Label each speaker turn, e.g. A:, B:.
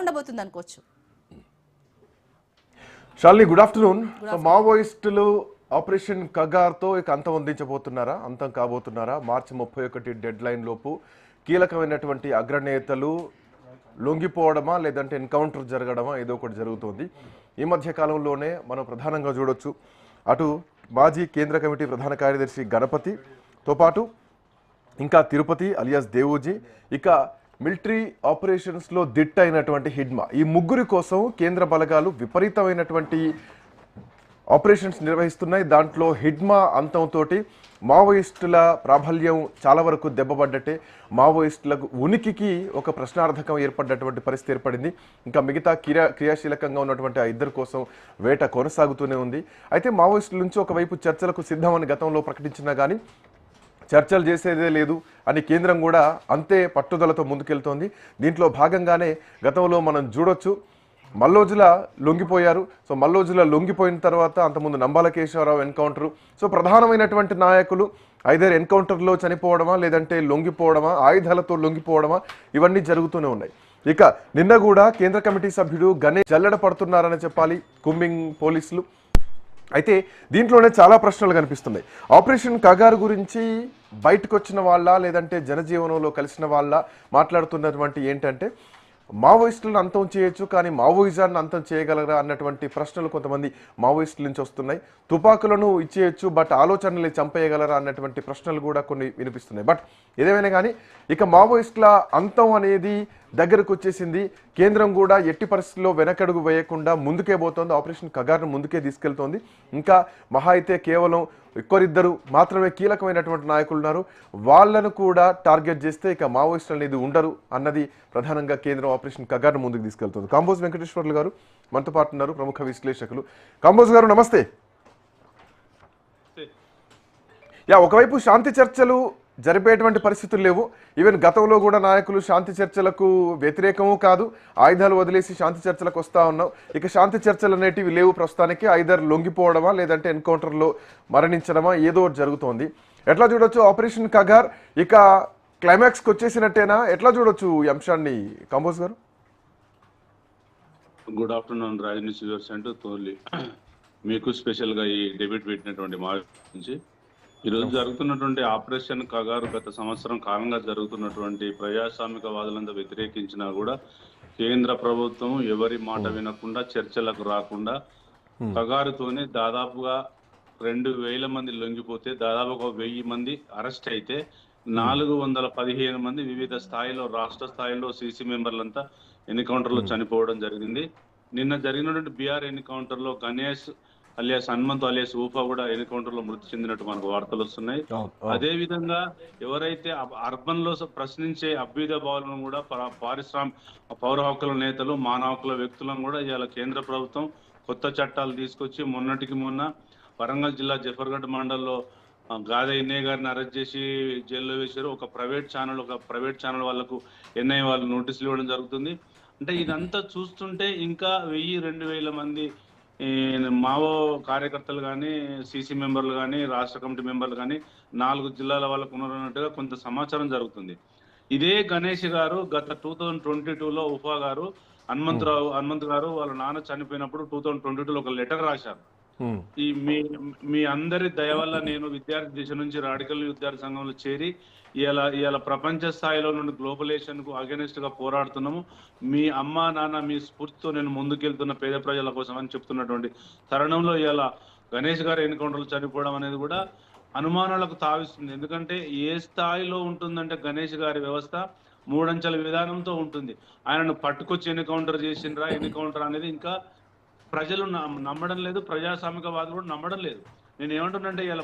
A: ఉండబోతుంది అనుకోవచ్చు?
B: Shalini, good afternoon. మావోయిస్టులు ఆపరేషన్ కగార్తో ఇక అంతం అందించబోతున్నారా, అంతం కాబోతున్నారా? మార్చి 31 డెడ్ లైన్ లోపు కీలకమైనటువంటి అగ్రనేతలు లొంగిపోవడమా లేదంటే ఎన్కౌంటర్ జరగడమా, ఏదో ఒకటి జరుగుతోంది. ఈ మధ్య కాలంలోనే మనం ప్రధానంగా చూడొచ్చు, అటు మాజీ కేంద్ర కమిటీ ప్రధాన కార్యదర్శి గణపతితో పాటు ఇంకా తిరుపతి అలియాస్ దేవుజీ, ఇక మిలిటరీ ఆపరేషన్స్లో దిట్ట అయినటువంటి హిడ్మా, ఈ ముగ్గురి కోసం కేంద్ర బలగాలు విపరీతమైనటువంటి ఆపరేషన్స్ నిర్వహిస్తున్నాయి. దాంట్లో హిడ్మా అంతంతో మావోయిస్టుల ప్రాబల్యం చాలా వరకు దెబ్బపడ్డట్టే, మావోయిస్టులకు ఉనికికి ఒక ప్రశ్నార్థకం ఏర్పడ్డటువంటి పరిస్థితి ఏర్పడింది. ఇంకా మిగతా క్రియాశీలకంగా ఉన్నటువంటి ఆ ఇద్దరి కోసం వేట కొనసాగుతూనే ఉంది. అయితే మావోయిస్టుల నుంచి ఒకవైపు చర్చలకు సిద్ధమని గతంలో ప్రకటించినా కానీ చర్చలు చేసేదే లేదు అని కేంద్రం కూడా అంతే పట్టుదలతో ముందుకెళ్తోంది. దీంట్లో భాగంగానే గతంలో మనం చూడొచ్చు, మల్లోజుల లొంగిపోయారు. సో మల్లోజుల లొంగిపోయిన తర్వాత అంతకుముందు నంబాల కేశవరావు ఎన్కౌంటరు. సో ప్రధానమైనటువంటి నాయకులు ఐదర్ ఎన్కౌంటర్లో చనిపోవడమా లేదంటే లొంగిపోవడమా, ఆయుధాలతో లొంగిపోవడమా, ఇవన్నీ జరుగుతూనే ఉన్నాయి. ఇక నిన్న కూడా కేంద్ర కమిటీ సభ్యుడు గణేష్ జల్లెడ పడుతున్నారని చెప్పాలి కుమ్మింగ్ పోలీసులు. అయితే దీంట్లోనే చాలా ప్రశ్నలు కనిపిస్తున్నాయి. ఆపరేషన్ కగారు గురించి బయటకు వచ్చిన వాళ్ళ లేదంటే జనజీవనంలో కలిసిన వాళ్ళ మాట్లాడుతున్నటువంటి ఏంటంటే, మావోయిస్టులను అంతం చేయొచ్చు కానీ మావోయిజాన్ని అంతం చేయగలరా అన్నటువంటి ప్రశ్నలు కొంతమంది మావోయిస్టుల నుంచి వస్తున్నాయి. తుపాకులను ఇచ్చేయచ్చు బట్ ఆలోచనలు చంపేయగలరా అన్నటువంటి ప్రశ్నలు కూడా కొన్ని వినిపిస్తున్నాయి. బట్ ఏదేమైనా కానీ ఇక మావోయిస్టుల అంతం అనేది దగ్గరకు వచ్చేసింది. కేంద్రం కూడా ఎట్టి పరిస్థితుల్లో వెనకడుగు వేయకుండా ముందుకే పోతోంది, ఆపరేషన్ కగార్ను ముందుకే తీసుకెళ్తోంది. ఇంకా మహా అయితే కేవలం ఒక్కరిద్దరు మాత్రమే కీలకమైనటువంటి నాయకులు ఉన్నారు, వాళ్ళను కూడా టార్గెట్ చేస్తే ఇక మావోయిస్టులు అనేది ఉండరు అన్నది ప్రధానంగా కేంద్రం ఆపరేషన్ కగార్ను ముందుకు తీసుకెళ్తుంది. కాంబోజ్ వెంకటేశ్వర్లు గారు మనతో పాటు ఉన్నారు, ప్రముఖ విశ్లేషకులు. కాంబోజ్ గారు నమస్తే. ఒకవైపు శాంతి చర్చలు జరిపేటువంటి పరిస్థితులు లేవు. ఈవెన్ గతంలో కూడా నాయకులు శాంతి చర్చలకు వ్యతిరేకము కాదు, ఆయుధాలు వదిలేసి శాంతి చర్చలకు వస్తూ ఉన్నాం. ఇక శాంతి చర్చలు అనేటివి లేవు ప్రస్తుతానికి. ఐదర్ లొంగిపోవడమా లేదంటే ఎన్కౌంటర్లో మరణించడమా ఏదో జరుగుతోంది. ఎట్లా చూడొచ్చు ఆపరేషన్ కగార్ ఇక క్లైమాక్స్కి వచ్చేసినట్టేనా? ఎట్లా చూడొచ్చు ఈ అంశాన్ని కంబోజ్ గారు?
C: గుడ్ ఆఫ్టర్నూన్ రాజనీతి వ్యూవర్స్ అంటూ తోలి మీకు స్పెషల్గా ఈ డెబ్యూట్ పెట్టినటువంటి మా నుంచి ఈరోజు జరుగుతున్నటువంటి ఆపరేషన్ కగారు గత సంవత్సరం కాలంగా జరుగుతున్నటువంటి ప్రజాస్వామికవాదులంతా వ్యతిరేకించినా కూడా కేంద్ర ప్రభుత్వం ఎవరి మాట వినకుండా చర్చలకు రాకుండా కగారుతోనే దాదాపుగా 2000 మంది లొంగిపోతే దాదాపుగా 1000 మంది అరెస్ట్ అయితే 415 మంది వివిధ స్థాయిలో రాష్ట్ర స్థాయిలో సిసి మెంబర్లంతా ఎన్కౌంటర్లో చనిపోవడం జరిగింది. నిన్న జరిగినటువంటి బీఆర్ ఎన్కౌంటర్లో గణేష్ అలియాస్ హనుమంతు అలియాస్ ఊఫా కూడా ఎన్కౌంటర్ లో మృతి చెందినట్టు మనకు వార్తలు వస్తున్నాయి. అదే విధంగా ఎవరైతే అర్బన్ లో ప్రశ్నించే అభ్యుదయ భావాలను కూడా పౌర హక్కుల నేతలు, మానవ హక్కుల వ్యక్తులను కూడా ఇవాళ కేంద్ర ప్రభుత్వం కొత్త చట్టాలు తీసుకొచ్చి మొన్నటికి మొన్న వరంగల్ జిల్లా జఫర్గఢ్ మండల్లో గాదే ఎన్ఐ గారిని అరెస్ట్ చేసి జైల్లో వేశారు. ఒక ప్రైవేట్ ఛానల్ వాళ్ళకు ఎన్ఐ వాళ్ళు నోటీసులు ఇవ్వడం జరుగుతుంది. అంటే ఇదంతా చూస్తుంటే ఇంకా 1000-2000 మంది మావో కార్యకర్తలు కానీ, సిసి మెంబర్లు కానీ, రాష్ట్ర కమిటీ మెంబర్లు కానీ 4 జిల్లాల వాళ్ళకు ఉన్నారన్నట్టుగా కొంత సమాచారం జరుగుతుంది. ఇదే గణేష్ గారు గత 2022లో ఉఫా గారు హనుమంత్ గారు వాళ్ళ నాన్న చనిపోయినప్పుడు 2022లో ఒక లెటర్ రాశారు. ఈ మీ అందరి దయ వల్ల నేను విద్యార్థి దిశ నుంచి రాడికల్ విద్యార్థి సంఘంలో చేరి ఇవాళ ప్రపంచ స్థాయిలో నుండి గ్లోబలైజేషన్ కు అగెనిస్ట్ గా పోరాడుతున్నాము. మీ అమ్మ నాన్న మీ స్ఫూర్తితో నేను ముందుకెళ్తున్న పేద ప్రజల కోసం అని చెప్తున్నటువంటి తరుణంలో ఇవాళ గణేష్ గారు ఎన్కౌంటర్లు చనిపోవడం అనేది కూడా అనుమానాలకు తావిస్తుంది. ఎందుకంటే ఏ స్థాయిలో ఉంటుందంటే గణేష్ గారి వ్యవస్థ 3 అంచెల విధానంతో ఉంటుంది. ఆయనను పట్టుకొచ్చి ఎన్కౌంటర్ అనేది ఇంకా ప్రజలు నమ్మడం లేదు, ప్రజాస్వామికవాదులు కూడా నమ్మడం లేదు. నేను ఏమంటున్నానంటే ఇలా